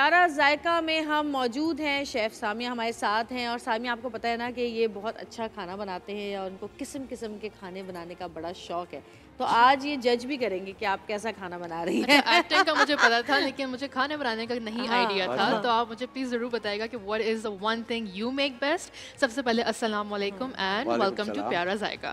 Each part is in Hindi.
प्यारा जायका में हम मौजूद हैं, शेफ़ सामिया हमारे साथ हैं। और सामिया, आपको पता है ना कि ये बहुत अच्छा खाना बनाते हैं और उनको किस्म किस्म के खाने बनाने का बड़ा शौक़ है। तो आज ये जज भी करेंगे कि आप कैसा खाना बना रही हैं। अच्छा, एक्टिंग का मुझे पता था लेकिन मुझे खाने बनाने का नहीं आइडिया था। तो आप मुझे प्लीज़ ज़रूर बताइएगा कि what is the one thing you make best. सबसे पहले अस्सलाम वालेकुम एंड वेलकम टू प्यारा जायका।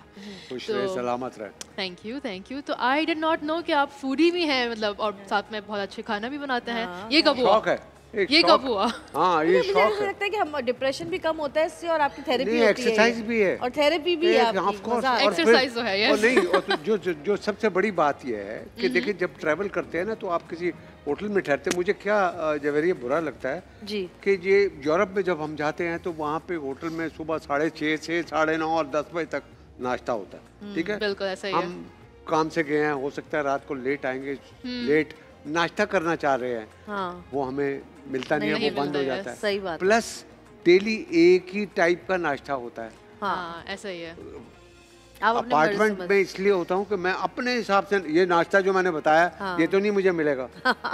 खुश रहे, सलामत रहे। Thank you. तो आई डिड नॉट नो कि आप फूडी भी हैं, मतलब, और साथ में बहुत अच्छे खाना भी बनाते हैं। ये कब हुआ? शौक है। ये कब हुआ? हाँ, ये शौक है। मुझे लगता है कि हम डिप्रेशन भी कम होता है इससे, और आपकी थेरेपी नहीं, होती है, एक्सरसाइज भी है और थेरेपी भी है आपकी। ऑफ कोर्स, एक्सरसाइज तो है ये। और नहीं, और जो सबसे बड़ी बात ये है कि देखिए, जब ट्रैवल करते हैं ना तो आप किसी होटल में ठहरते हैं। मुझे क्या जवेरिया बुरा लगता है जी कि ये यूरोप में जब हम जाते हैं तो वहाँ पे होटल में सुबह 6:30 से 9:30 और 10 बजे तक नाश्ता होता है। ठीक है, बिल्कुल ऐसा ही है। हम काम से गए हैं, हो सकता है रात को लेट आएंगे, लेट नाश्ता करना चाह रहे हैं, हाँ, वो हमें मिलता नहीं है, वो बंद हो जाता है। सही बात। प्लस डेली एक ही टाइप का नाश्ता होता है। हाँ, ऐसा ही है। अपार्टमेंट में इसलिए होता हूँ कि मैं अपने हिसाब से ये नाश्ता जो मैंने बताया, हाँ, ये तो नहीं मुझे मिलेगा,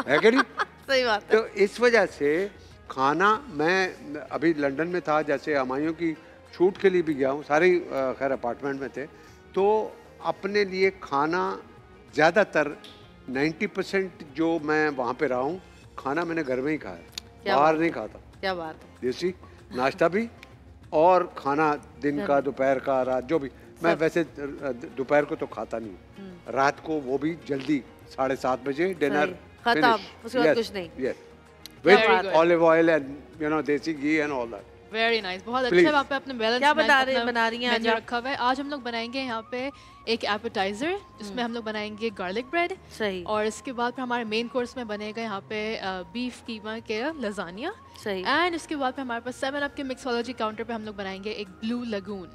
है कि नहीं? सही बात है। तो इस वजह से खाना, मैं अभी लंदन में था, जैसे हमायों की शूट के लिए भी गया हूँ, सारे खैर अपार्टमेंट में थे, तो अपने लिए खाना ज़्यादातर 90% जो मैं वहाँ पे रहा हूँ, खाना मैंने घर में ही खाया, बाहर नहीं खाता। क्या बात है। देसी नाश्ता भी और खाना दिन का, दोपहर का, रात जो भी। मैं वैसे दोपहर को तो खाता नहीं, रात को वो भी जल्दी 7:30 बजे डिनर खत्म, उसके बाद कुछ नहीं। With olive oil and you know desi ghee and all that. Very nice, बहुत अच्छा। वहाँ पे अपने बैलेंस क्या बना रही हैं आज रखा हुआ है। आज हम लोग बनाएंगे यहाँ पे एक एपेटाइजर, जिसमें हम लोग बनाएंगे गार्लिक ब्रेड। सही। और इसके बाद फिर हमारे मेन कोर्स में बनेगा यहाँ पे बीफ कीमा के लजानिया। सही। एंड इसके बाद फिर हमारे पास 7 अप के मिक्सोलॉजी काउंटर पे हम लोग बनाएंगे एक ब्लू लगून।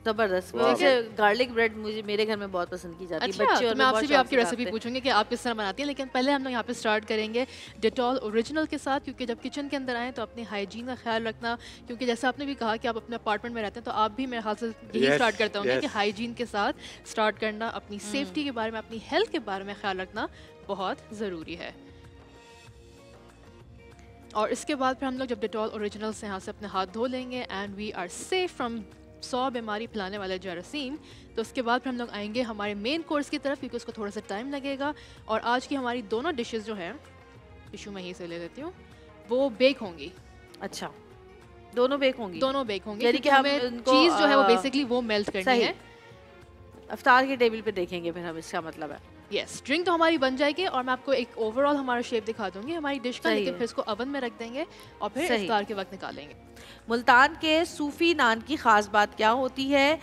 जबरदस्त। वैसे गार्लिक ब्रेड मुझे मेरे घर में बहुत पसंद की जाती है। अच्छा, बच्चे और तो मैं आपसे भी आपकी रेसिपी पूछूंगी कि आप किस तरह बनाती हैं, लेकिन पहले हम लोग यहाँ पे स्टार्ट करेंगे डेटॉल ओरिजिनल के साथ, क्योंकि जब किचन के अंदर आएँ तो अपनी हाइजीन का ख्याल रखना। क्योंकि जैसे आपने भी कहा कि आप अपने अपार्टमेंट में रहते हैं, तो आप भी मेरे ख्याल से यही स्टार्ट करते होंगे कि हाइजीन के साथ स्टार्ट करना, अपनी सेफ्टी के बारे में, अपनी हेल्थ के बारे में ख्याल रखना बहुत ज़रूरी है। और इसके बाद फिर हम लोग जब डेटॉल ओरिजिनल से यहाँ से अपने हाथ धो लेंगे and we are safe from 100 बीमारी फैलाने वाले जरासीम। तो उसके बाद फिर हम लोग आएंगे हमारे मेन कोर्स की तरफ, क्योंकि उसको थोड़ा सा टाइम लगेगा। और आज की हमारी दोनों डिशेस जो हैं, टिश्यू मैं यहीं से ले लेती हूँ, वो बेक होंगी। अच्छा, दोनों बेक होंगी? दोनों बेक होंगी, यानी कि हमें चीज़ जो है वो बेसिकली वो मेल्ट करनी है। अफ्तार के टेबल पे देखेंगे फिर हम, इसका मतलब है। यस, ड्रिंक तो हमारी बन जाएगी और मैं आपको एक ओवरऑल हमारा शेप दिखा दूंगी हमारी डिश का, लेकिन फिर इसको ओवन में रख देंगे और फिर इफ्तार के वक्त निकालेंगे। मुल्तान के सूफी नान की ख़ास बात क्या होती है?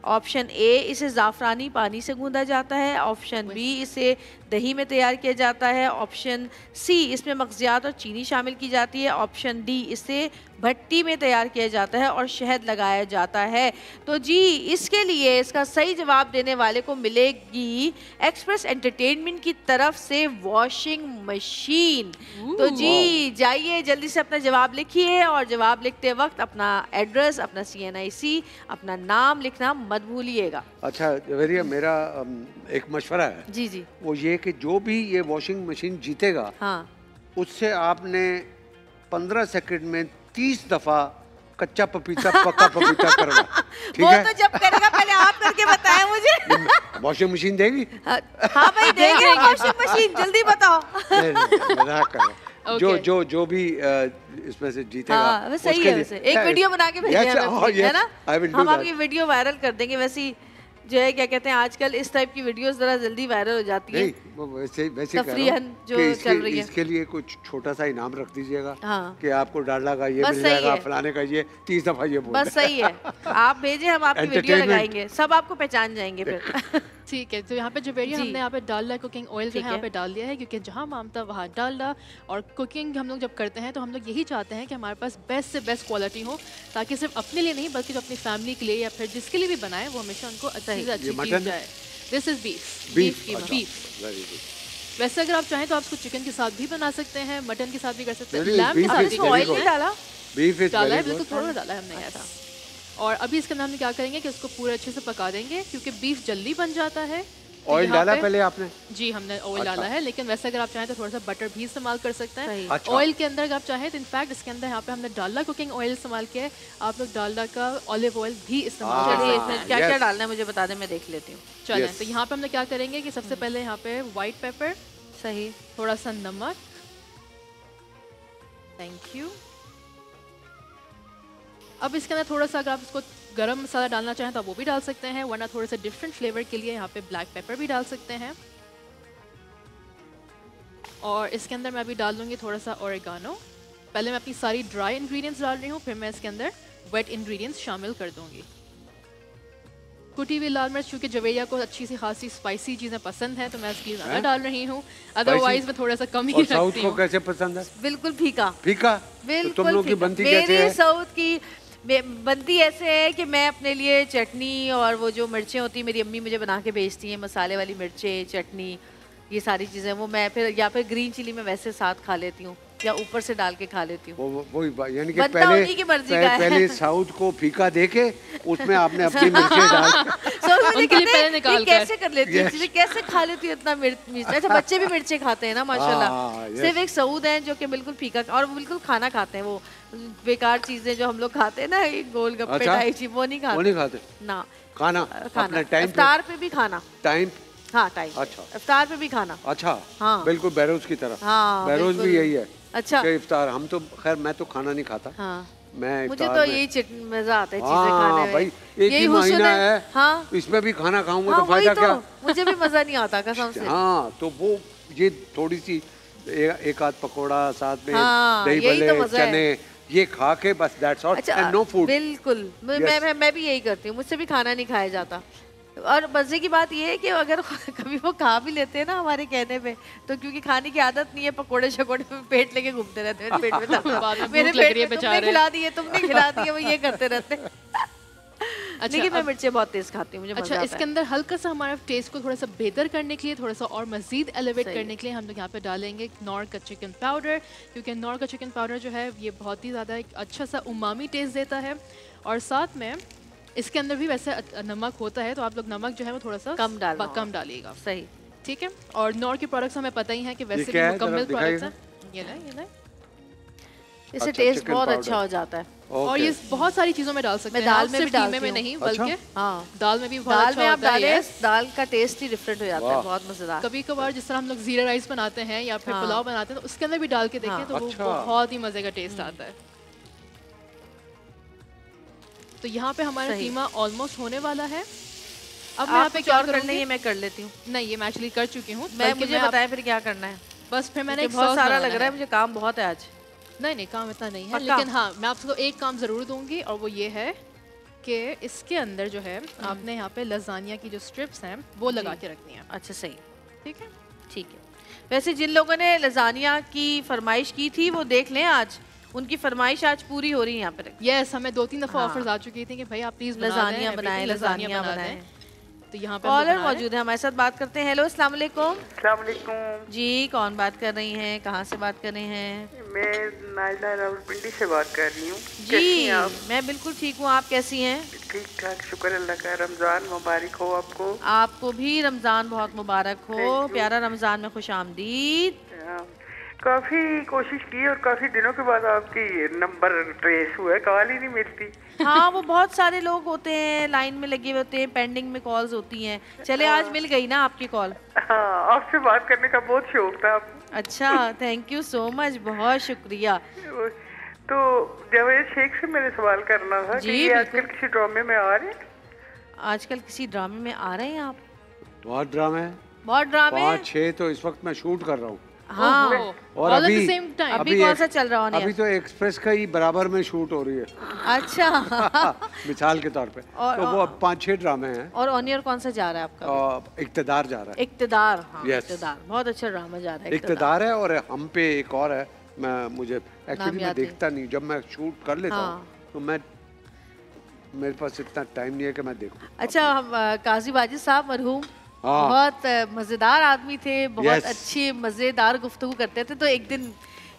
ऑप्शन ए, इसे ज़ाफ़रानी पानी से गूंदा जाता है। ऑप्शन बी, इसे दही में तैयार किया जाता है। ऑप्शन सी, इसमें मग़ज़ियात और चीनी शामिल की जाती है। ऑप्शन डी, इसे भट्टी में तैयार किया जाता है और शहद लगाया जाता है। तो जी, इसके लिए इसका सही जवाब देने वाले को मिलेगी एक्सप्रेस एंटरटेनमेंट की तरफ से वॉशिंग मशीन। तो जी जाइए, जल्दी से अपना जवाब लिखिए, और जवाब लिखते वक्त अपना एड्रेस, अपना CNIC, अपना नाम लिखना मत भूलिएगा। अच्छा जवेरिया, मेरा एक मशवरा है। जी जी। वो ये कि जो भी ये वॉशिंग मशीन जीतेगा, हाँ, उससे आपने 15 सेकंड में 30 दफा कच्चा पपीता पक्का पपीता करवा। ठीक है? वो तो जब करेगा पहले आप करके बताएं मुझे। वॉशिंग मशीन देगी? हाँ भाई देंगे वॉशिंग मशीन, जल्दी बताओ। मजाक कर रहा। जो भी इसमें से जीतेगा, हाँ, सही है। वैसे एक वीडियो बना के भेजिए है ना, हम आपकी वीडियो वायरल कर देंगे। वैसे जो है क्या कहते हैं, आजकल इस टाइप की वीडियोस जरा जल्दी वायरल हो जाती है। वैसे तफरीहन जो चल रही है, इसके लिए कुछ छोटा सा इनाम रख दीजिएगा। हाँ, कि आपको डालडा का ये मिल जाएगा, फलाने का ये 30 दफा ये बोल। बस सही है, आप भेजें, हम आपकी वीडियो लगाएंगे, सब आपको पहचान जाएंगे फिर। ठीक है, तो यहाँ पे जवेरिया हमने यहाँ पे डालडा कुकिंग ऑयल जो है यहाँ पे डाल दिया है, क्योंकि जहाँ मामता वहाँ डालडा। और कुकिंग हम लोग जब करते हैं तो हम लोग यही चाहते हैं कि हमारे पास बेस्ट से बेस्ट क्वालिटी हो, ताकि सिर्फ अपने लिए नहीं बल्कि जो अपनी फैमिली के लिए या फिर जिसके लिए भी बनाए वो हमेशा उनको अच्छी से अच्छी चीज जाए। This is beef. वैसे अगर आप चाहें तो आप इसको चिकन के साथ भी बना सकते हैं, मटन के साथ भी कर सकते हैं, लैम के साथ भी। ऑयल नहीं डाला? डाला है, बिल्कुल थोड़ा डाला है हमने ऐसा। और अभी इसके अंदर हम क्या करेंगे कि इसको पूरे अच्छे से पका देंगे, क्योंकि बीफ जल्दी बन जाता है ऑयल यहाँ डाला पे- पहले आपने? जी हमने ऑयल अच्छा। डाला है, लेकिन वैसे अगर आप चाहें तो थोड़ा सा बटर भी इस्तेमाल कर सकते हैं। सही। अच्छा। ऑयल के अंदर अगर आप चाहें तो इनफैक्ट इसके अंदर यहाँ पे हमने डालडा कुकिंग ऑयल इस्तेमाल किया है, आप लोग डालडा का ऑलिव ऑयल भी इस्तेमाल कर चलिए सकते हैं। इसमें क्या क्या yes. डालना है मुझे बता दें, मैं देख लेती हूँ। चलें Yes. तो यहाँ पे हमने क्या करेंगे कि सबसे पहले यहाँ पे वाइट पेपर, सही। थोड़ा सा नमक, थैंक यू। अब इसके अंदर थोड़ा सा अगर आप इसको गरम मसाला डालना चाहें तो आप वो भी डाल सकते हैं, वरना थोड़े से डिफरेंट फ्लेवर के लिए यहाँ पे ब्लैक पेपर भी डाल सकते हैं। और इसके अंदर मैं अभी डाल दूंगी थोड़ा सा ओरिगानो। पहले मैं अपनी सारी ड्राई इंग्रेडिएंट्स डाल रही हूँ, फिर मैं इसके अंदर वेट इंग्रेडिएंट्स शामिल कर दूंगी। कुटी हुई लाल मिर्च, क्योंकि जवेरिया को अच्छी सी खासी स्पाइसी चीज़ें पसंद है तो मैं इसकी ज़्यादा हैं? डाल रही हूँ, अदरवाइज मैं थोड़ा सा कम ही और साउथ रखती को हूँ। कैसे पसंद है? बिल्कुल फीका। फीका? तो बिल्कुल तुम लोग की फीका। बनती कैसे मेरी है? साउथ की बनती ऐसे है कि मैं अपने लिए चटनी और वो जो मिर्चें होती हैं मेरी अम्मी मुझे बना के भेजती हैं, मसाले वाली मिर्चें, चटनी, ये सारी चीज़ें वो मैं फिर या फिर ग्रीन चिली में वैसे साथ खा लेती हूँ या ऊपर से डाल के खा लेती हूँ। वही यानी कि बनता पहले उन्हीं की मर्जी का है। पहले साउथ को फीका देके उसमें आपने अपनी मिर्चें डाल So, मुझे उनके लिए कहते हैं, पहले निकाल ये कर। कैसे कर लेती है Yes. चीजें, कैसे खा लेती है इतना मिर्च। अच्छा बच्चे भी मिर्चें खाते हैं ना माशाल्लाह। हाँ, yes. सिर्फ एक सऊद है जो कि बिल्कुल फीका और वो बिल्कुल खाना खाते हैं, वो बेकार चीजें जो हम लोग खाते हैं ना, ये गोलगप्पे अच्छा? टाइप चीज, वो नहीं वो खाते नहीं खाते ना। खाना खाना अपने टाइम पे इफ्तार पे भी खाना। टाइम हाँ टाइम। अच्छा। इफ्तार पे भी खाना। अच्छा हाँ। बिल्कुल बहरोज की तरह। हाँ, बहरोज भी बिल्कुल। यही है अच्छा। कि इफ्तार हम तो खैर मैं तो खाना नहीं खाता। हाँ मैं मुझे इफ्तार तो में- यही मजा आता है चीजें खाने हाँ में। भाई एक यही ही हुस्न महीना है हाँ इसमें भी खाना खाऊंगा हाँ तो वही फायदा तो क्या? मुझे भी मजा नहीं आता कसम से। हाँ तो वो ये थोड़ी सी एक आध पकौड़ा साथ में हाँ, दही यही तो भल्ले मजा है। चने ये खा के बस दैट्स ऑल अच्छा एंड नो फूड। बिल्कुल मैं भी यही करती हूँ, मुझसे भी खाना नहीं खाया जाता। और मजे की बात ये है कि अगर कभी वो खा भी लेते हैं ना हमारे कहने पे, तो क्योंकि खाने की आदत नहीं है, पकोड़े शकोड़े में पेट लेके घूमते रहते हैं, पेट में बाद में मेरे भूख लग पेट रही है में तुमने बेचारे। खिला दिए, तुमने खिला दिए, वो ये करते रहते हैं। अच्छा, लेकिन मैं अब- मिर्चें बहुत तेज खाती हूँ, मुझे मजा अच्छा आता इसके है। अंदर हल्का सा हमारा टेस्ट को थोड़ा सा बेहतर करने के लिए, थोड़ा सा और मजीद एलिवेट सही करने के लिए हम लोग यहाँ पे डालेंगे नॉर का चिकन पाउडर, क्योंकि नॉर का चिकन पाउडर जो है ये बहुत ही ज़्यादा एक अच्छा सा उमामी टेस्ट देता है। और साथ में इसके अंदर भी वैसे नमक होता है, तो आप लोग नमक जो है वो थोड़ा सा कम डालना कम डालिएगा, सही। ठीक है। और नॉर के प्रोडक्ट्स हमें पता ही है कि वैसे भी क्या है? मुकम्मल जरा प्रोडक्ट्स दिखाइएगा। हैं। ये ना इससे अच्छा, टेस्ट chicken बहुत powder। अच्छा हो जाता है। और ये बहुत सारी चीज़ों में डाल सकते मैं हैं, दाल आप में भी सिर्फ कीमे डालती में हूँ। नहीं अच्छा। बल्कि हाँ दाल में भी बहुत दाल अच्छा में आप होता है। डालें, yes। दाल का टेस्ट ही डिफरेंट हो जाता है, वाह। बहुत मजेदार। कभी कभार जिस तरह हम लोग जीरा राइस बनाते हैं या फिर हाँ। पुलाव बनाते हैं तो उसके अंदर भी डाल के देखें हाँ। तो वो अच्छा। बहुत ही मजे का टेस्ट आता है। तो यहाँ पे हमारा सही। कीमा ऑलमोस्ट होने वाला है। अब मैं यहाँ आप पे कुछ क्या और करना करूँगी? है, मैं कर लेती हूँ। नहीं, ये मैं एक्चुअली कर चुकी हूँ। मैं बल्कि मुझे आप- बताएं फिर क्या करना है। बस फिर मैंने मुझे एक बहुत sauce सारा बनाना लग रहा है, मुझे काम बहुत है आज। नहीं काम इतना नहीं है, पक्का? लेकिन हाँ मैं आपको एक काम ज़रूर दूंगी और वो ये है कि इसके अंदर जो है आपने यहाँ पे लजानिया की जो स्ट्रिप्स हैं वो लगा के रखनी है, अच्छा सही, ठीक है। ठीक है। वैसे जिन लोगों ने लजानिया की फरमाइश की थी वो देख लें, आज उनकी फरमाइश आज पूरी हो रही है यहाँ पर। यस, हमें 2-3 दफ़ा हाँ। ऑफर्स आ चुकी थी कि भाई आप प्लीज़ लजानिया बनाएं, लजानिया लजानिया बना बनाएं। दें। तो यहाँ पे हम लोग कॉलर बना रहे हैं। मौजूद है हमारे साथ, बात करते हैं। हेलो अस्सलाम वालेकुम अस्सलामुअलैकुम। जी, कौन बात कर रही हैं, कहाँ से बात कर रहे हैं? मैं नाइला रावलपिंडी से बात कर रही हूँ। कैसी जी हैं आप? मैं बिल्कुल ठीक हूँ, आप कैसी हैं? ठीक ठाक, शुक्र अल्लाह का। रमज़ान मुबारक हो आपको। आपको भी रमज़ान बहुत मुबारक हो, Thank you। प्यारा रमज़ान में खुश आमदीद। काफ़ी कोशिश की और काफ़ी दिनों के बाद आपकी नंबर ट्रेस हुआ है, कॉल ही नहीं मिलती। हाँ वो बहुत सारे लोग होते हैं लाइन में लगे हुए होते हैं, पेंडिंग में कॉल्स होती हैं। चले आज मिल गई ना आपकी कॉल। हाँ, आपसे बात करने का बहुत शौक था। अच्छा थैंक यू सो मच, बहुत शुक्रिया। तो जावेद शेख से मैंने सवाल करना था जी, कि ये बिल्कुल। आजकल किसी ड्रामे में आ रहे हैं? आजकल किसी ड्रामे में आ रहे हैं आप? बहुत ड्रामे हैं, बहुत ड्रामे हैं? 5-6 तो इस वक्त मैं शूट कर रहा हूँ। हाँ और All at the अभी same time। अभी कौन सा एक- चल रहा है on air? अभी तो एक्सप्रेस का ही बराबर में शूट हो रही है अच्छा मिसाल के तौर पे। और- तो वो अब 5-6 ड्रामे हैं। और ऑन एयर कौन सा जा रहा है आपका? इक्तदार जा रहा है। इक्तदार। हाँ Yes। इक्तदार बहुत अच्छा ड्रामा जा रहा है। इक्तदार है और हम पे एक और है, मैं मुझे एक्चुअली मैं याद नहीं। देखता नहीं, जब मैं शूट कर लेता हाँ। हूँ तो मैं मेरे पास इतना टाइम नहीं है कि मैं देखूँ। अच्छा हम काजी बाजी साहब मरहूम हाँ। बहुत मज़ेदार आदमी थे, बहुत Yes। अच्छी मज़ेदार गुफ्तगू करते थे। तो एक दिन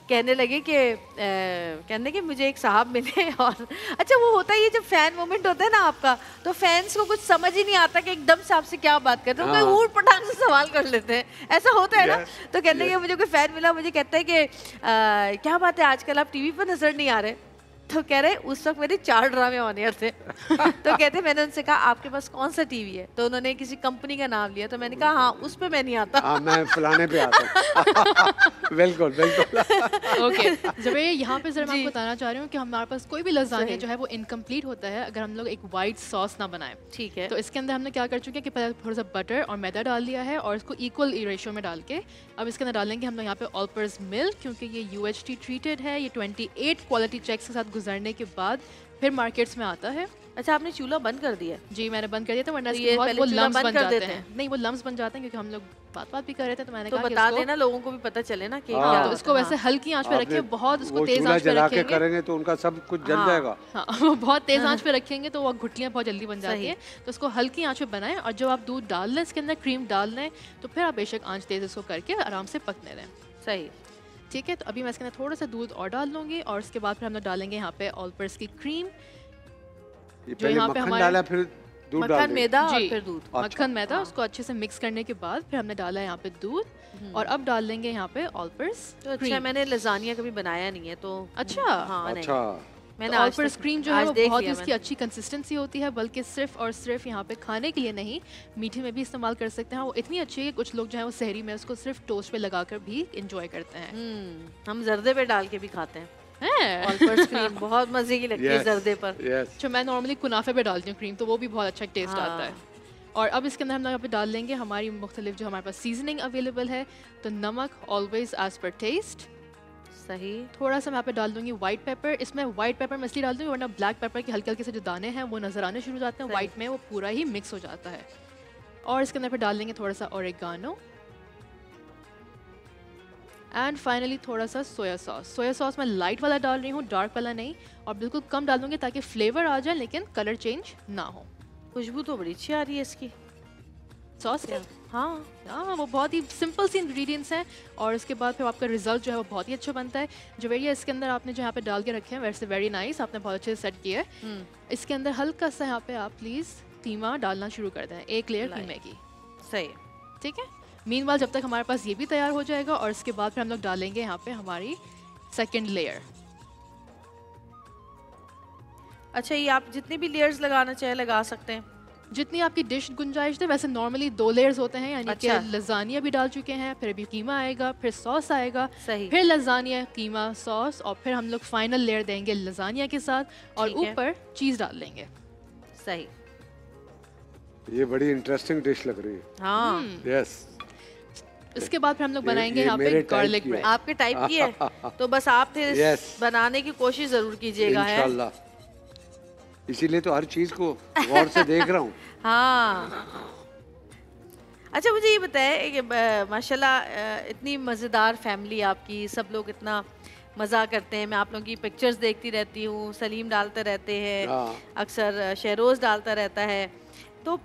कहने लगे कि कहने कि मुझे एक साहब मिले और अच्छा वो होता है ये जब फैन मोमेंट होता है ना आपका, तो फैंस को कुछ समझ ही नहीं आता कि एकदम से आपसे क्या बात करते हैं, वो ऊट पटांग से सवाल कर लेते हैं, ऐसा होता है ना। तो कहने लगे मुझे कोई फैन मिला, मुझे कहता है कि क्या बात है आजकल आप टीवी पर नजर नहीं आ रहे। तो कह रहे उस वक्त मेरे 4 ड्रामे ऑन एयर थे। तो कहते मैंने उनसे कहा आपके पास कौन सा टीवी है, तो उन्होंने किसी कंपनी का नाम लिया, तो मैंने कहा हाँ उस पे मैं नहीं आता। हाँ मैं फलाने पे आता हूँ। बिल्कुल बिल्कुल। ओके ज़बैर, यहाँ पे ज़रा मैं आपको बताना चाह रही हूँ कि हमारे पास कोई भी लज़ानिया जो है वो इनकम्प्लीट होता है अगर हम लोग एक वाइट सॉस ना बनाएं। ठीक है। तो इसके अंदर हमने क्या कर चुके हैं कि पहले थोड़ा सा बटर और मैदा डाल दिया है और इसको इक्वल रेशियो में डाल के अब इसके अंदर डालेंगे हम लोग यहाँ पे ऑल पर्पस मिल्क, क्योंकि ये UHT ट्रीटेड है, ये 28 क्वालिटी चेक्स के साथ गुजरने के बाद फिर मार्केट्स में आता है। अच्छा आपने चूल्हा बंद कर दिया? जी मैंने बंद कर दिया था, वरना तो इसके ये बहुत पहले वो चूल्हा लम्स बंद बन कर जाते देते हैं। नहीं वो लम्स बन जाते हैं क्योंकि हम लोग बात भी कर रहे थे, तो मैंने तो कहा बता कि देना लोगों को भी पता चले ना कि हाँ। क्या तो इसको वैसे हल्की आंच पे रखिए, बहुत उसको तेज आंच पे जला के रखेंगे करेंगे तो उनका सब कुछ जल हाँ। जाएगा। हाँ वो बहुत तेज आंच पे रखेंगे तो वो गुठलियाँ बहुत जल्दी बन जाती हैं, तो उसको हल्की आंच पे बनाएं और जब आप दूध डाल लें इसके अंदर क्रीम डाल लें तो फिर आप बेशक आंच तेज इसको करके आराम से पकने दें। सही। ठीक है, तो अभी मैं इसके अंदर थोड़ा सा दूध और डाल लूँगी और उसके बाद फिर हम लोग डालेंगे यहाँ पे ऑल पर्पस की क्रीम। ये जो पहले यहाँ पे मक्खन हमारे डाला फिर दूध डाल मक्खन दिया। मैदा और जी, फिर दूध। मक्खन मैदा उसको अच्छे से मिक्स करने के बाद फिर हमने डाला है यहाँ पे दूध और अब डाल लेंगे यहाँ पे ऑल पर्पस तो अच्छा मैंने लजानिया कभी बनाया नहीं है तो अच्छा हाँ नहीं अच्छा मैंने ऑल आज पर्पस तक क्रीम जो है आज वो देख बहुत लिया इसकी अच्छी कंसिस्टेंसी होती है, बल्कि सिर्फ और सिर्फ यहाँ पे खाने के लिए नहीं मीठे में भी इस्तेमाल कर सकते हैं। वो इतनी अच्छी है कि कुछ लोग जो है वो सहरी में उसको सिर्फ टोस्ट पे लगाकर भी इंजॉय करते हैं। हम जर्दे पे डाल के भी खाते हैं। हैं? ऑल पर्पस क्रीम बहुत मजे की लगती है Yes, जर्दे पर। yes। जो मैं नॉर्मली कुनाफे पे डालती हूँ क्रीम, तो वो भी बहुत अच्छा टेस्ट हाँ। आता है। और अब इसके अंदर हम यहाँ पे डाल लेंगे हमारी मुख्तलिफ जो हमारे पास सीजनिंग अवेलेबल है। तो नमक ऑलवेज एज पर टेस्ट। सही। थोड़ा सा मैं यहाँ पे डाल दूंगी वाइट पेपर। इसमें वाइट पेपर मैं इसलिए डाल दूंगी वरना ब्लैक पेपर के हल्के हल्के से जो दाने हैं वो नजर आने शुरू हो जाते हैं, सही। वाइट में वो पूरा ही मिक्स हो जाता है। और इसके अंदर फिर डाल देंगे थोड़ा सा ओरेगानो एंड फाइनली थोड़ा सा सोया सॉस। सोया सॉस मैं लाइट वाला डाल रही हूँ, डार्क वाला नहीं, और बिल्कुल कम डालूंगी ताकि फ्लेवर आ जाए लेकिन कलर चेंज ना हो। खुशबू तो बड़ी अच्छी आ रही है इसकी। सॉस की हाँ हाँ वो बहुत ही सिंपल सी इंग्रेडिएंट्स हैं और इसके बाद फिर आपका रिजल्ट जो है वो बहुत ही अच्छा बनता है। जवेरिया इसके अंदर आपने जो यहाँ पे डाल के रखे हैं वैसे वेरी नाइस, आपने बहुत अच्छे से सेट किया है। इसके अंदर हल्का सा यहाँ पे आप प्लीज़ कीमा डालना शुरू कर दें, एक लेयर कीमे की। सही। ठीक है, मीनवाइल जब तक हमारे पास ये भी तैयार हो जाएगा और इसके बाद फिर हम लोग डालेंगे यहाँ पे हमारी सेकेंड लेयर। अच्छा ये आप जितनी भी लेयर्स लगाना चाहे लगा सकते हैं। जितनी आपकी डिश गुंजाइश है, वैसे नॉर्मली 2 लेयर्स होते हैं, यानी कि अच्छा। लजानिया भी डाल चुके हैं, फिर अभी कीमा आएगा, फिर सॉस आएगा, सही। फिर लजानिया कीमा सॉस और फिर हम लोग फाइनल लेयर देंगे लजानिया के साथ और ठीक है। ऊपर चीज़ डाल लेंगे। सही। ये बड़ी इंटरेस्टिंग डिश लग रही है। हाँ यस। इसके बाद फिर हम लोग ये- बनाएंगे ये यहाँ पे मेरे type गार्लिक की है। ब्रेड। आपके टाइप की है तो बस आप फिर Yes। बनाने की कोशिश जरूर कीजिएगा है। इंशाल्लाह। इसीलिए तो हर चीज को गौर से देख रहा हूँ। हाँ अच्छा मुझे ये बताएं कि माशाल्लाह इतनी मज़ेदार फैमिली आपकी, सब लोग इतना मज़ा करते हैं। मैं आप लोगों की पिक्चर्स देखती रहती हूँ, सलीम डालते रहते हैं, हाँ। अक्सर शहरोज़ डालता रहता है। तो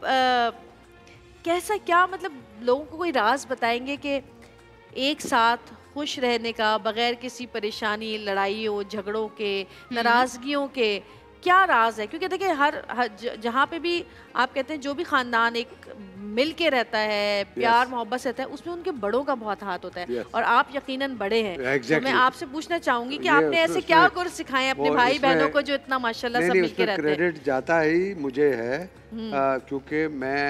कैसा क्या मतलब लोगों को कोई राज बताएंगे कि एक साथ खुश रहने का बगैर किसी परेशानी, लड़ाइयों, झगड़ों के, नाराज़गियों के क्या राज है? क्योंकि देखिए हर जहाँ पे भी आप कहते हैं जो भी ख़ानदान एक मिल के रहता है, प्यार मोहब्बत से रहता है, उसमें उनके बड़ों का बहुत हाथ होता है। Yes। और आप यकीनन बड़े हैं। तो Exactly। मैं आपसे पूछना चाहूंगी कि ये आपने ऐसे उसमें- क्या गुर सिखाए हैं अपने वो भाई इसमें- बहनों को जो इतना माशाल्लाह सब नहीं, मिल के उसमें रहते हैं? क्रेडिट जाता ही मुझे है क्योंकि मैं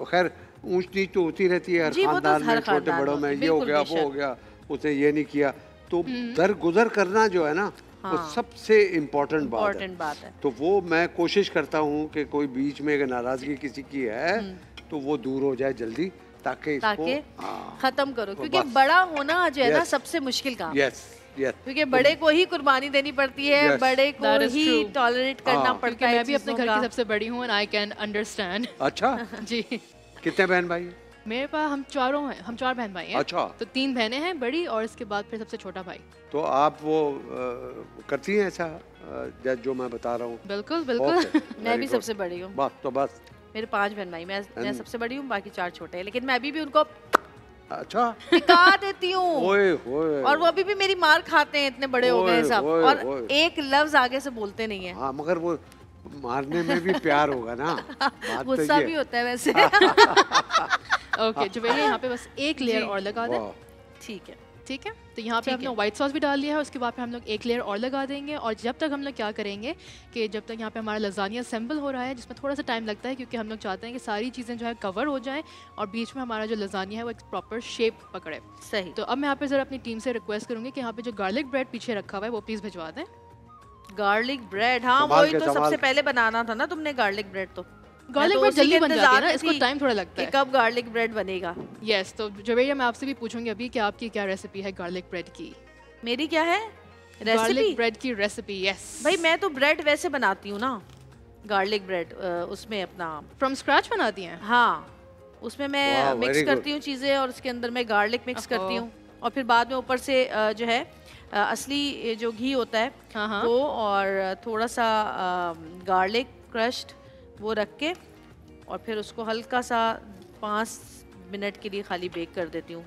खैर ऊंच नीच तो होती रहती है हर जी, वो तो खानदान हर में, छोटे खानदान बड़ों में, में, ये हो बिल्कुल गया वो हो बेशक। गया, उसने ये नहीं किया, तो दरगुजर करना जो है ना वो हाँ। सबसे इम्पोर्टेंट बात है। इम्पोर्टेंट बात है। तो वो मैं कोशिश करता हूँ कि कोई बीच में अगर नाराजगी किसी की है तो वो दूर हो जाए जल्दी, ताकि ताकि हाँ। खत्म करो, क्योंकि बस। बड़ा होना जो है ना Yes। सबसे मुश्किल काम। Yes yes. क्योंकि बड़े को ही कुर्बानी देनी पड़ती है, Yes। बड़े को That is he true। Tolerate करना हाँ। पड़ता क्योंकि है मैं भी अपने चीज़ों घर की का। सबसे बड़ी हूँ एंड आई कैन अंडरस्टैंड। अच्छा जी कितने बहन भाई? मेरे पास हम 4 बहन भाई हैं। अच्छा। तो 3 बहनें हैं बड़ी और इसके बाद फिर सबसे छोटा भाई। तो आप वो करती हैं ऐसा जो मैं बता रहा हूँ? बिल्कुल बिल्कुल। Okay, मैं very भी good। सबसे बड़ी हूँ। बस तो बस मेरे 5 बहन भाई, मैं And- सबसे बड़ी हूँ, बाकी 4 छोटे हैं, लेकिन मैं अभी भी उनको अच्छा टिका देती हूँ। ओए होए। और वो अभी भी मेरी मार खाते हैं, इतने बड़े हो गए हैं सब, ओए, और ओए। एक लफ्ज आगे से बोलते नहीं है। हाँ मगर वो मारने में भी प्यार होगा ना, बात तो गुस्सा ये भी होता है वैसे। ओके जुबेरिया यहाँ पे बस एक लेयर जी। और लगा दें। वाह। ठीक है। ठीक है, तो यहाँ पे ठीक हमने है। व्हाइट सॉस भी डाल लिया है, उसके बाद पे हम लोग एक लेयर और लगा देंगे। और जब तक हम लोग क्या करेंगे कि जब तक यहाँ पे हमारा लजानिया असेंबल हो रहा है, जिसमें थोड़ा सा टाइम लगता है क्योंकि हम लोग चाहते हैं कि सारी चीज़ें जो है कवर हो जाएं और बीच में हमारा जो लजानिया है वो एक प्रॉपर शेप पकड़े। सही। तो अब मैं यहाँ पे ज़रा अपनी टीम से रिक्वेस्ट करूँगी कि यहाँ पे जो गार्लिक ब्रेड पीछे रखा हुआ है वो प्लीज़ भिजवा दें। गार्लिक ब्रेड, हाँ संभाल वही के, तो संभाल सबसे के। पहले बनाना था ना तुमने गार्लिक ब्रेड। तो गार्लिक ब्रेड जल्दी बन जाती है ना, इसको टाइम थोड़ा लगता कि है। कब गार्लिक ब्रेड बनेगा। यस, तो जुबेरिया मैं आपसे भी पूछूंगी अभी कि आपकी क्या रेसिपी है गार्लिक ब्रेड की। मेरी क्या है रेसिपी? गार्लिक ब्रेड की रेसिपी। यस भाई मैं तो ब्रेड वैसे बनाती हूँ ना, गार्लिक ब्रेड उसमें अपना, फ्रॉम स्क्रैच बनाती हैं। हाँ उसमें मैं वाह, मिक्स very good. करती हूँ चीज़ें, और उसके अंदर मैं गार्लिक मिक्स ओहो। करती हूँ, और फिर बाद में ऊपर से जो है असली जो घी होता है हाँ हाँ वो, और थोड़ा सा गार्लिक क्रश्ड वो रख के, और फिर उसको हल्का सा 5 मिनट के लिए खाली बेक कर देती हूँ।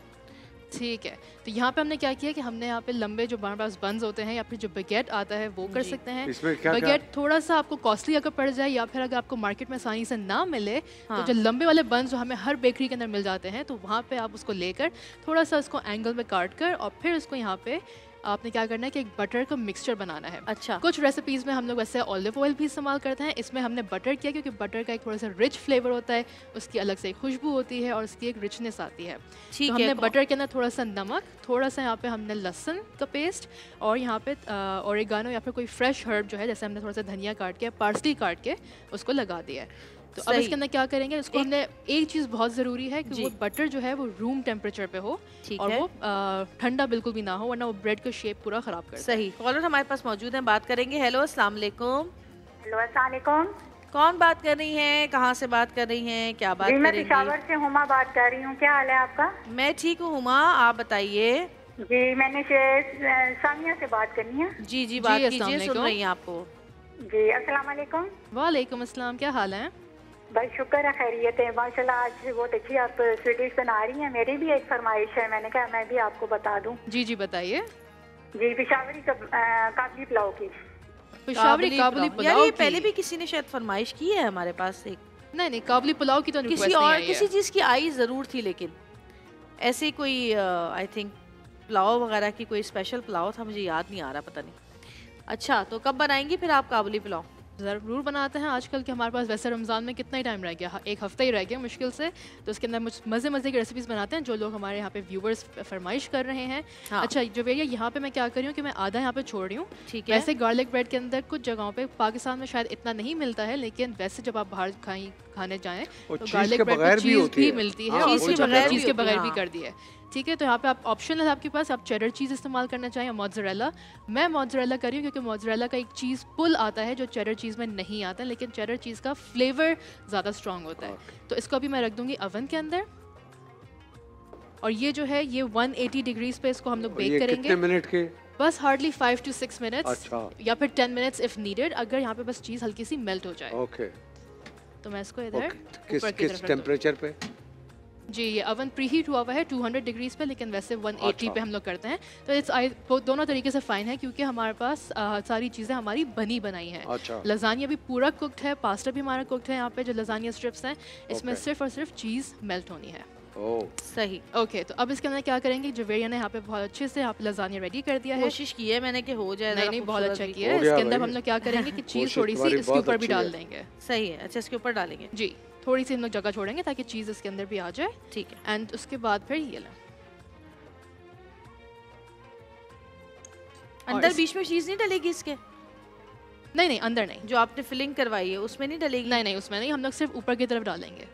ठीक है, तो यहाँ पे हमने क्या किया कि हमने यहाँ पे लंबे जो हमारे पास बंस होते हैं या फिर जो बगेट आता है वो कर जी। सकते हैं। इसमें क्या क्या बगेट थोड़ा सा आपको कॉस्टली अगर पड़ जाए या फिर अगर आपको मार्केट में आसानी से ना मिले, हाँ। तो जो लंबे वाले बंस जो हमें हर बेकरी के अंदर मिल जाते हैं, तो वहाँ पे आप उसको लेकर थोड़ा सा उसको एंगल में काट कर और फिर उसको यहाँ पे आपने क्या करना है कि एक बटर का मिक्सचर बनाना है। अच्छा। कुछ रेसिपीज़ में हम लोग वैसे ऑलिव ऑयल भी इस्तेमाल करते हैं, इसमें हमने बटर किया क्योंकि बटर का एक थोड़ा सा रिच फ्लेवर होता है, उसकी अलग से एक खुशबू होती है और उसकी एक रिचनेस आती है। ठीक तो है। हमने बटर के अंदर थोड़ा सा नमक, थोड़ा सा यहाँ पे हमने लहसुन का पेस्ट और यहाँ पे ओरिगानो या फिर कोई फ्रेश हर्ब जो है, जैसे हमने थोड़ा सा धनिया काट के, पार्सली काट के उसको लगा दिया है। तो अब सही। इसके अंदर क्या करेंगे, इसको हमने एक चीज़ बहुत ज़रूरी है कि जी। वो बटर जो है वो रूम टेम्परेचर पे हो ठीक और है। वो ठंडा बिल्कुल भी ना हो, वरना वो ब्रेड का शेप पूरा ख़राब कर देता है। सही। कॉलर हमारे पास मौजूद हैं, बात करेंगे। हेलो अस्सलाम वालेकुम। हेलो अस्सलाम वालेकुम। कौन बात कर रही हैं, कहाँ से बात कर रही हैं, क्या बात जी मैं करेंगी? पेशावर से हुमा बात कर रही हूँ। क्या हाल है आपका? मैं ठीक हूँ हुमा, आप बताइए। जी मैंने सामिया से बात करनी है। जी जी बात अस्सलाम कीजिए, सुन वालेकुम। रही हैं आपको। जी अस्सलाम वालेकुम। वालेकुम अस्सलाम, क्या हाल है? बस शुक्र है, खैरियत है माशाल्लाह। आज बहुत अच्छी आप स्वीट डिश बना रही हैं। मेरी भी एक फरमाइश है, मैंने कहा मैं भी आपको बता दूं। जी जी बताइए। जी पेशावरी काबली पुलाव की। पेशावरी काबुली यार पुलाव ये की। पहले भी किसी ने शायद फरमाइश की है हमारे पास एक, नहीं नहीं, काबुली पुलाव की तो किसी रिक्वेस्ट नहीं और आई है। किसी चीज़ की आई ज़रूर थी, लेकिन ऐसे कोई आई थिंक पुलाव वगैरह की कोई स्पेशल पुलाव था, मुझे याद नहीं आ रहा, पता नहीं। अच्छा तो कब बनाएंगी फिर आप काबुली पुलाव? ज़रूर बनाते हैं आजकल के हमारे पास, वैसे रमज़ान में कितना ही टाइम रह गया, एक हफ्ता ही रह गया मुश्किल से, तो उसके अंदर मज़े मज़े की रेसिपीज़ बनाते हैं जो लोग हमारे यहाँ पे व्यूवर्स फरमाइश कर रहे हैं। हाँ। अच्छा जुबेरिया, यहाँ पे मैं क्या कर रही हूँ कि मैं आधा यहाँ पे छोड़ रही हूँ। ठीक है। वैसे गार्लिक ब्रेड के अंदर कुछ जगहों पे पाकिस्तान में शायद इतना नहीं मिलता है, लेकिन वैसे जब आप बाहर खाने जाएँ और तो चीज़ गार्लिक के ब्रेड बगैर में भी चीज़ होती भी है। मिलती हाँ, है, और चीज़ वो के हमने बगैर चीज़ भी के होती है, बगैर भी हाँ। कर दिया है। ठीक है, तो यहाँ पे आप ऑप्शन है आपके पास, आप चेडर चीज़ इस्तेमाल करना चाहें या मोज़रेला। मैं मोज़रेला कर रही हूँ क्योंकि मोज़रेला का एक चीज़ पुल आता है जो चेडर चीज़ में नहीं आता, लेकिन चेडर चीज़ का फ्लेवर ज़्यादा स्ट्रॉन्ग होता है। तो इसको अभी मैं रख दूंगी अवन के अंदर, और ये जो है ये 180 डिग्रीज पे इसको हम लोग ये बेक कितने करेंगे। मिनट के? बस हार्डली 5 to 6 मिनट्स, अच्छा। या फिर 10 मिनट्स इफ नीडेड, अगर यहाँ पे बस चीज़ हल्की सी मेल्ट हो जाए। ओके तो मैं इसको इधर ओके। ऊपर की किस तरफ रख टेम्परेचर पे? जी, ये अवन प्री हीट हुआ हुआ है 200 डिग्रीज पे, लेकिन वैसे 180 अच्छा। पे हम लोग करते हैं। तो इट्स दोनों तरीके से फ़ाइन है क्योंकि हमारे पास सारी चीज़ें हमारी बनी बनाई हैं। अच्छा। लजानिया भी पूरा कुक्ड है, पास्ता भी हमारा कुक्ड है। यहाँ पे जो लजानिया स्ट्रिप्स हैं इसमें Okay. सिर्फ और सिर्फ चीज़ मेल्ट होनी है। ओह सही। ओके, तो अब इसके अंदर क्या करेंगे, जुवेरिया ने यहाँ पे बहुत अच्छे से यहाँ पे लजानिया रेडी कर दिया है। कोशिश की है मैंने कि हो जाए नहीं ज़रा नहीं, बहुत खूबसूरत अच्छा भी। किया है। हो गया इसके अंदर भाई। हम लोग क्या करेंगे कि चीज़ कोशिश थोड़ी सी तुम्हारी इसके बहुत ऊपर भी अच्छी डाल है। देंगे। सही है। अच्छा इसके ऊपर डालेंगे, जी, थोड़ी सी हम लोग जगह छोड़ेंगे ताकि चीज़ इसके अंदर भी आ जाए। ठीक है। एंड उसके बाद फिर ये लें अंदर इस- बीच में चीज़ नहीं डलेगी इसके, नहीं नहीं, अंदर नहीं, जो आपने फिलिंग करवाई है उसमें नहीं डलेगी? नहीं नहीं, उसमें नहीं, हम लोग सिर्फ ऊपर की तरफ डालेंगे।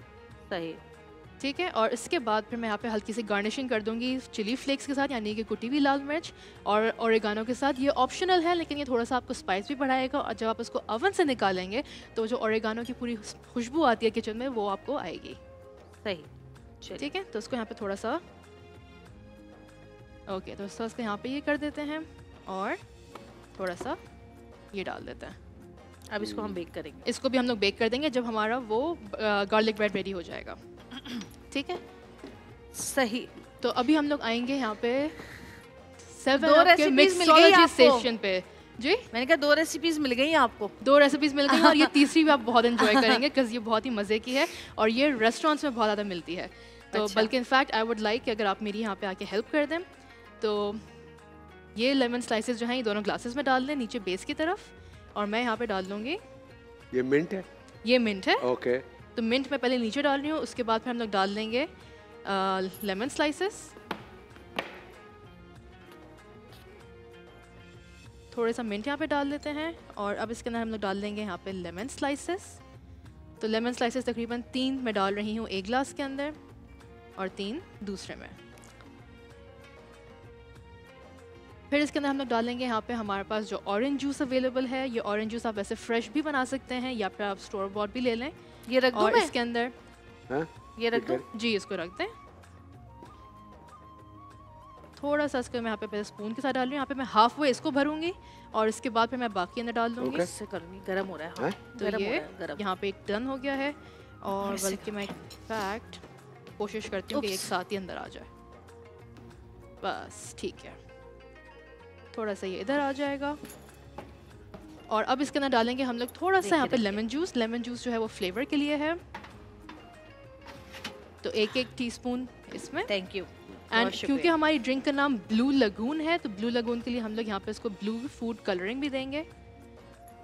सही। ठीक है, और इसके बाद फिर मैं यहाँ पे हल्की सी गार्निशिंग कर दूंगी चिली फ्लेक्स के साथ, यानी कि कुटी हुई लाल मिर्च और ओरिगानो के साथ। ये ऑप्शनल है, लेकिन ये थोड़ा सा आपको स्पाइस भी बढ़ाएगा, और जब आप उसको ओवन से निकालेंगे तो जो ओरिगानो की पूरी खुशबू आती है किचन में वो आपको आएगी। सही। चलिए। ठीक है, तो उसको यहाँ पे थोड़ा सा ओके, तो इसको यहाँ पे ये कर देते हैं और थोड़ा सा ये डाल देते हैं। अब इसको हम बेक करेंगे। इसको भी हम लोग बेक कर देंगे जब हमारा वो गार्लिक ब्रेड रेडी हो जाएगा। ठीक है, सही। तो अभी हम लोग आएंगे यहाँ पे 7 दो के recipes मिल गई मिक्सोलॉजी आपको। सेशन पे। जी मैंने कहा 2 रेसिपीज मिल गई आपको। 2 रेसिपीज मिल गई और ये तीसरी भी आप बहुत एंजॉय करेंगे बिकॉज ये बहुत ही मज़े की है और ये रेस्टोरेंट्स में बहुत ज़्यादा मिलती है। तो अच्छा। बल्कि इनफैक्ट आई वुड लाइक कि अगर आप मेरी यहाँ पे आके हेल्प कर दें तो ये लेमन स्लाइसेस जो हैं ये दोनों ग्लासेस में डाल दें नीचे बेस की तरफ और मैं यहाँ पे डाल दूँगी ये मिंट है। ये मिंट है। ओके तो मिंट मैं पहले नीचे डाल रही हूँ, उसके बाद फिर हम लोग डाल देंगे लेमन स्लाइसेस, थोड़ा सा मिंट यहाँ पे डाल देते हैं और अब इसके अंदर हम लोग डाल देंगे यहाँ पे लेमन स्लाइसेस। तो लेमन स्लाइसेस तकरीबन 3 मैं डाल रही हूँ एक ग्लास के अंदर और 3 दूसरे में। फिर इसके अंदर हम लोग डालेंगे यहाँ पे हमारे पास जो ऑरेंज जूस अवेलेबल है। ये ऑरेंज जूस आप वैसे फ्रेश भी बना सकते हैं या फिर आप स्टोर बॉट भी ले लें। ये रख दूं और मैं? इसके अंदर हाँ ये रख दूं? जी इसको रख दें। थोड़ा सा इसको मैं यहाँ पे पहले स्पून के साथ डाल रही हूँ। यहाँ पे मैं हाफ वे इसको भरूंगी और इसके बाद फिर मैं बाकी अंदर डाल दूंगी। Okay. इससे करूंगी, गरम हो रहा है। हैं? हाँ, तो गरम हो ये रहा है, गरम। यहाँ पे एक डन हो गया है और ऐसे बल्कि मैं फैक्ट कोशिश करती हूँ कि एक Oops. साथ ही अंदर आ जाए। बस ठीक है, थोड़ा सा ये इधर आ जाएगा और अब इसके अंदर डालेंगे हम लोग थोड़ा सा यहाँ पे देखिए। Lemon juice. लेमन जूस जो है वो फ्लेवर के लिए है, तो 1-1 टीस्पून इसमें। Thank you. एंड क्योंकि हमारी ड्रिंक का नाम ब्लू लगून है तो ब्लू लगून के लिए हम लोग यहाँ पे इसको ब्लू फूड कलरिंग भी देंगे।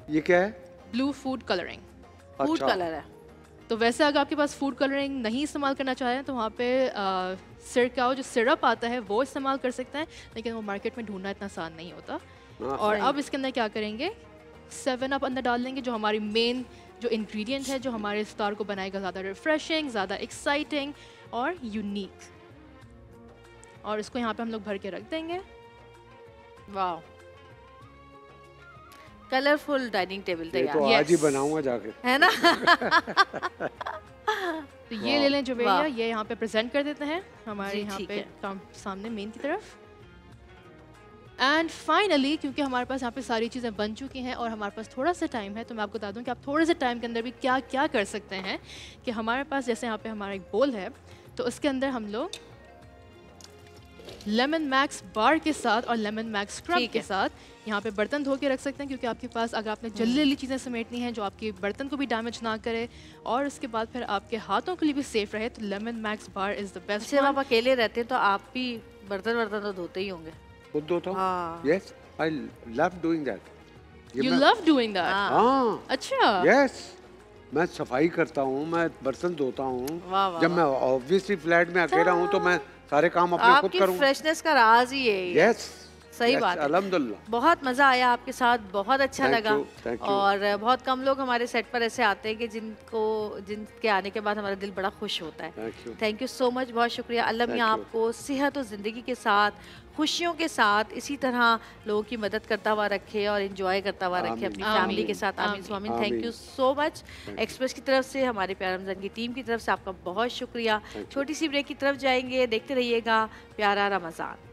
ये क्या है? Blue food colouring. फूड अच्छा। कलर है। तो वैसे अगर आपके पास फूड कलरिंग नहीं इस्तेमाल करना चाहें तो वहाँ पे सिरका जो सिरप आता है वो इस्तेमाल कर सकते हैं, लेकिन वो मार्केट में ढूंढना इतना आसान नहीं होता। हाँ, और अब इसके अंदर क्या करेंगे, 7 अप अंदर डाल देंगे जो हमारी मेन जो इंग्रेडिएंट है जो हमारे इफ्तार को बनाएगा ज़्यादा रिफ्रेशिंग, ज़्यादा एक्साइटिंग और यूनिक। और इसको यहाँ पे हम लोग भर के रख देंगे। वाह, कलरफुल डाइनिंग टेबल ये तैयार तो Yes. आज ही बनाऊंगा जाके। है ना। तो ये ले लें जो भैया, वाह। ये यहाँ पे प्रेजेंट कर देते हैं हमारे जी, यहाँ ठीक पे है। सामने मेन की तरफ। एंड फाइनली क्योंकि हमारे पास यहाँ पे सारी चीज़ें बन चुकी हैं और हमारे पास थोड़ा सा टाइम है तो मैं आपको बता दूं कि आप थोड़े से टाइम के अंदर भी क्या क्या कर सकते हैं। कि हमारे पास जैसे यहाँ पे हमारा एक बोल है तो उसके अंदर हम लोग लेमन मैक्स बार के साथ और लेमन मैक्स स्क्रब ठीक के है। साथ यहाँ पे बर्तन धो के रख सकते हैं, क्योंकि आपके पास अगर आपने जल्दी जल्दी चीज़ें समेटनी हैं जो आपके बर्तन को भी डैमेज ना करे और उसके बाद फिर आपके हाथों के लिए भी सेफ रहे, तो lemon max bar is the best. जब आप अकेले रहते हैं तो आप भी बर्तन तो धोते ही होंगे। खुद धोता हूँ। हाँ। Yes, I love doing that. You love doing that. हाँ अच्छा। यस, मैं सफाई करता हूँ, मैं बर्तन धोता हूँ। वाह, वाह, जब मैं ऑब्वियसली फ्लैट में अकेला हूँ तो मैं सारे काम अपने खुद आपकी करूँगा। फ्रेशनेस का राज ही है ये। यस, सही बात है। अल्हम्दुलिल्लाह। बहुत मज़ा आया आपके साथ, बहुत अच्छा Thank लगा। you, thank you. और बहुत कम लोग हमारे सेट पर ऐसे आते हैं कि जिनके आने के बाद हमारा दिल बड़ा खुश होता है। थैंक यू सो मच, बहुत शुक्रिया। अल्लाह Thank मियाँ you. आपको सेहत और ज़िंदगी के साथ, खुशियों के साथ इसी तरह लोगों की मदद करता हुआ रखे और इन्जॉय करता हुआ रखे आमीन। अपनी फैमिली के साथ। आमीन आमीन। स्वामीन। थैंक आमीन। You so much. एक्सप्रेस की तरफ से, हमारे प्यार रमज़ान की टीम की तरफ से आपका बहुत शुक्रिया। Thank you. छोटी सी ब्रेक की तरफ जाएंगे, देखते रहिएगा प्यारा रमज़ान।